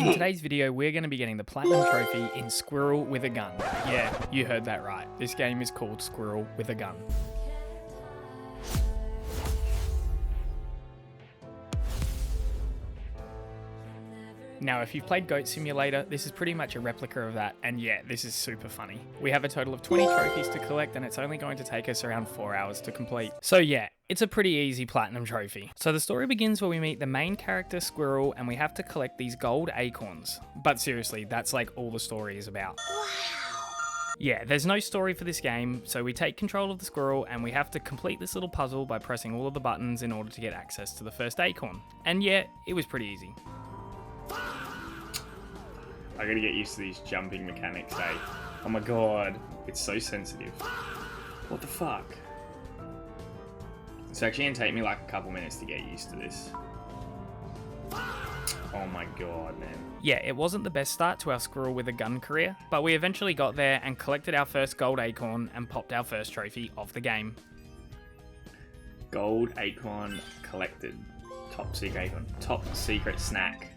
In today's video, we're going to be getting the Platinum Trophy in Squirrel with a Gun. Yeah, you heard that right. This game is called Squirrel with a Gun. Now, if you've played Goat Simulator, this is pretty much a replica of that, and yeah, this is super funny. We have a total of 20 trophies to collect, and it's only going to take us around 4 hours to complete. So yeah, it's a pretty easy Platinum Trophy. So the story begins where we meet the main character, Squirrel, and we have to collect these gold acorns. But seriously, that's like all the story is about. Wow. Yeah, there's no story for this game, so we take control of the squirrel and we have to complete this little puzzle by pressing all of the buttons in order to get access to the first acorn. And yeah, it was pretty easy. I gotta get used to these jumping mechanics, eh? Oh my god, it's so sensitive. What the fuck? It's actually gonna take me like a couple minutes to get used to this. Oh my god, man. Yeah, it wasn't the best start to our Squirrel with a Gun career, but we eventually got there and collected our first gold acorn and popped our first trophy of the game. Gold acorn collected. Top secret acorn. Top secret snack.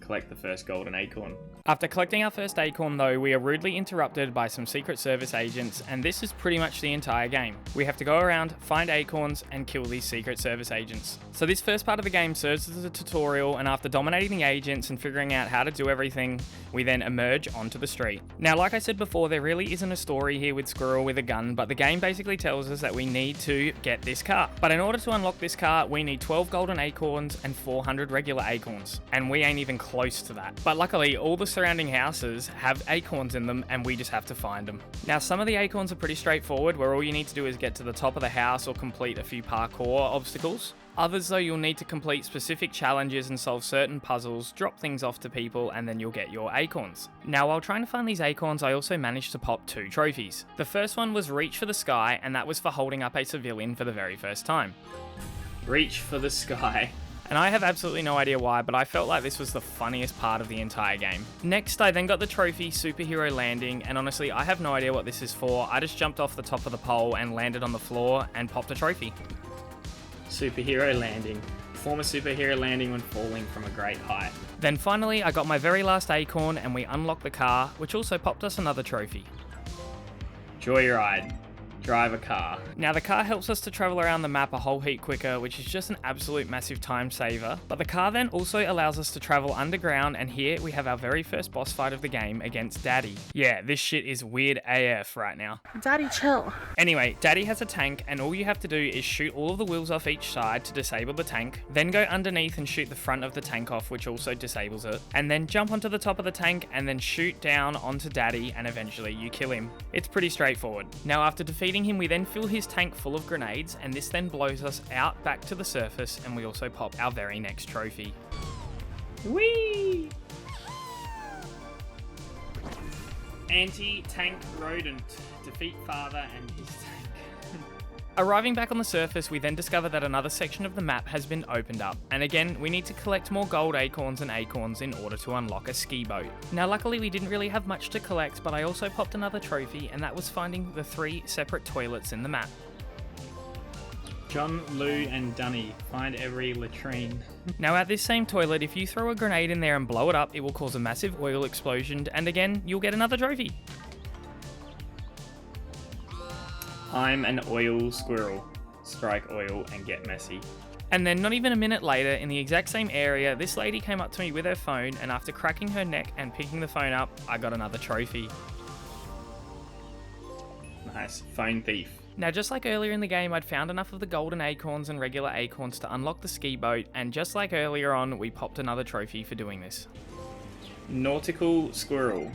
Collect the first golden acorn. After collecting our first acorn though, we are rudely interrupted by some Secret Service agents, and this is pretty much the entire game. We have to go around, find acorns, and kill these Secret Service agents. So this first part of the game serves as a tutorial, and after dominating the agents and figuring out how to do everything, we then emerge onto the street. Now, like I said before, there really isn't a story here with Squirrel with a Gun, but the game basically tells us that we need to get this car. But in order to unlock this car, we need 12 golden acorns and 400 regular acorns, and we ain't even close to that. But luckily, all the surrounding houses have acorns in them, and we just have to find them. Now, some of the acorns are pretty straightforward, where all you need to do is get to the top of the house or complete a few parkour obstacles. Others though, you'll need to complete specific challenges and solve certain puzzles, drop things off to people, and then you'll get your acorns. Now, while trying to find these acorns, I also managed to pop 2 trophies. The first one was Reach for the Sky, and that was for holding up a civilian for the very first time. Reach for the sky. And I have absolutely no idea why, but I felt like this was the funniest part of the entire game. Next, I then got the trophy Superhero Landing, and honestly, I have no idea what this is for. I just jumped off the top of the pole and landed on the floor and popped a trophy. Superhero landing. Perform a superhero landing when falling from a great height. Then finally, I got my very last acorn and we unlocked the car, which also popped us another trophy. Joyride. Drive a car. Now, the car helps us to travel around the map a whole heap quicker, which is just an absolute massive time saver. But the car then also allows us to travel underground, and here we have our very first boss fight of the game against Daddy. Yeah, this shit is weird AF right now. Daddy, chill. Anyway, Daddy has a tank, and all you have to do is shoot all of the wheels off each side to disable the tank, then go underneath and shoot the front of the tank off, which also disables it, and then jump onto the top of the tank and then shoot down onto Daddy, and eventually you kill him. It's pretty straightforward. Now, after defeating him, we then fill his tank full of grenades, and this then blows us out back to the surface, and we also pop our very next trophy. Whee! Anti-tank rodent. Defeat father and his tank. Arriving back on the surface, we then discover that another section of the map has been opened up, and again, we need to collect more gold acorns and acorns in order to unlock a ski boat. Now, luckily we didn't really have much to collect, but I also popped another trophy, and that was finding the 3 separate toilets in the map. John, Lou, and Dunny. Find every latrine. Now, at this same toilet, if you throw a grenade in there and blow it up, it will cause a massive oil explosion, and again, you'll get another trophy. I'm an oil squirrel. Strike oil and get messy. And then not even a minute later, in the exact same area, this lady came up to me with her phone, and after cracking her neck and picking the phone up, I got another trophy. Nice. Phone thief. Now, just like earlier in the game, I'd found enough of the golden acorns and regular acorns to unlock the ski boat, and just like earlier on, we popped another trophy for doing this. Nautical squirrel.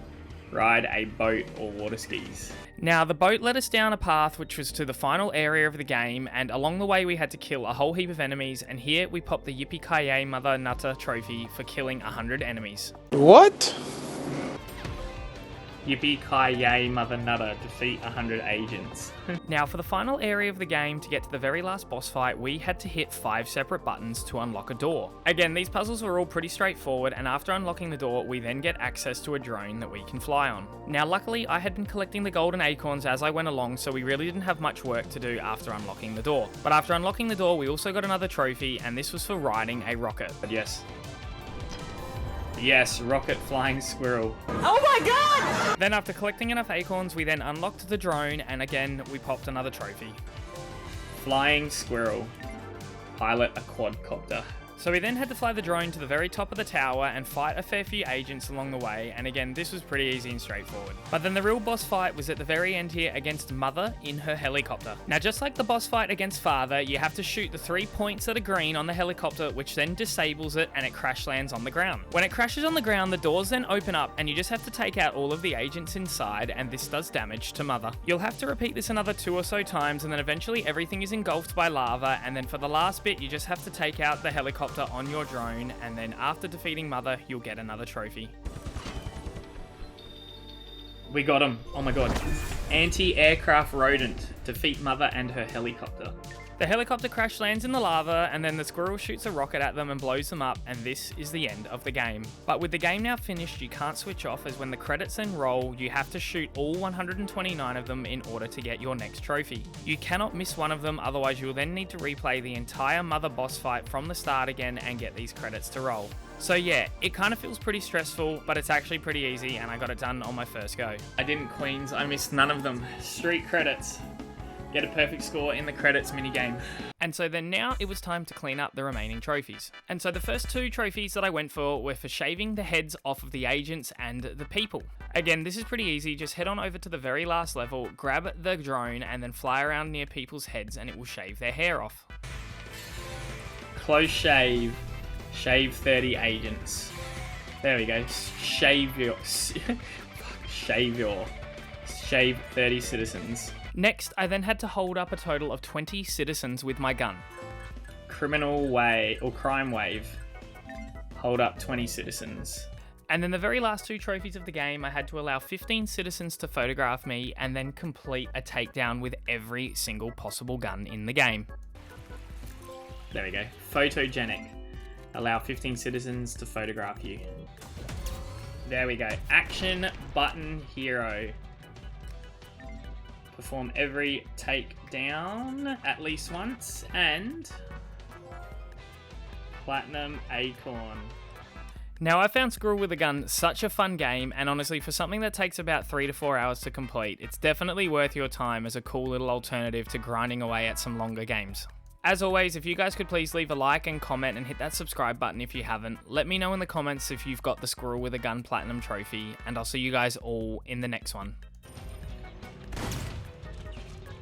Ride a boat or water skis. Now, the boat led us down a path which was to the final area of the game, and along the way we had to kill a whole heap of enemies, and here we popped the Yippee-Ki-Yay Mother Nutter trophy for killing 100 enemies. What? Yippee-Ki-Yay Mother Nutter. Defeat 100 agents. Now, for the final area of the game, to get to the very last boss fight, we had to hit 5 separate buttons to unlock a door. Again, these puzzles were all pretty straightforward, and after unlocking the door, we then get access to a drone that we can fly on. Now, luckily, I had been collecting the golden acorns as I went along, so we really didn't have much work to do after unlocking the door. But after unlocking the door, we also got another trophy, and this was for riding a rocket. But yes. Yes, rocket flying squirrel. Oh my god! Then after collecting enough acorns, we then unlocked the drone, and again, we popped another trophy. Flying squirrel. Pilot a quadcopter. So we then had to fly the drone to the very top of the tower and fight a fair few agents along the way, and again, this was pretty easy and straightforward. But then the real boss fight was at the very end here against Mother in her helicopter. Now, just like the boss fight against Father, you have to shoot the 3 points that are green on the helicopter, which then disables it and it crash lands on the ground. When it crashes on the ground, the doors then open up and you just have to take out all of the agents inside, and this does damage to Mother. You'll have to repeat this another 2 or so times, and then eventually everything is engulfed by lava, and then for the last bit, you just have to take out the helicopter on your drone, and then after defeating Mother, you'll get another trophy. We got him. Oh my god. Anti-aircraft rodent. Defeat Mother and her helicopter. The helicopter crash lands in the lava, and then the squirrel shoots a rocket at them and blows them up, and this is the end of the game. But with the game now finished, you can't switch off, as when the credits then roll, you have to shoot all 129 of them in order to get your next trophy. You cannot miss one of them, otherwise you'll then need to replay the entire Mother boss fight from the start again and get these credits to roll. So yeah, it kind of feels pretty stressful, but it's actually pretty easy, and I got it done on my first go. I didn't Queens. I missed none of them. Street credits. Get a perfect score in the credits minigame. And so then now it was time to clean up the remaining trophies. And so the first 2 trophies that I went for were for shaving the heads off of the agents and the people. Again, this is pretty easy. Just head on over to the very last level, grab the drone, and then fly around near people's heads, and it will shave their hair off. Close shave. Shave 30 agents. There we go. Shave 30 citizens. Next, I then had to hold up a total of 20 citizens with my gun. Criminal wave, or crime wave. Hold up 20 citizens. And then the very last 2 trophies of the game, I had to allow 15 citizens to photograph me and then complete a takedown with every single possible gun in the game. There we go. Photogenic. Allow 15 citizens to photograph you. There we go. Action button hero. Perform every takedown at least once, and platinum acorn. Now, I found Squirrel with a Gun such a fun game, and honestly, for something that takes about 3 to 4 hours to complete, it's definitely worth your time as a cool little alternative to grinding away at some longer games. As always, if you guys could please leave a like and comment and hit that subscribe button if you haven't. Let me know in the comments if you've got the Squirrel with a Gun Platinum trophy, and I'll see you guys all in the next one.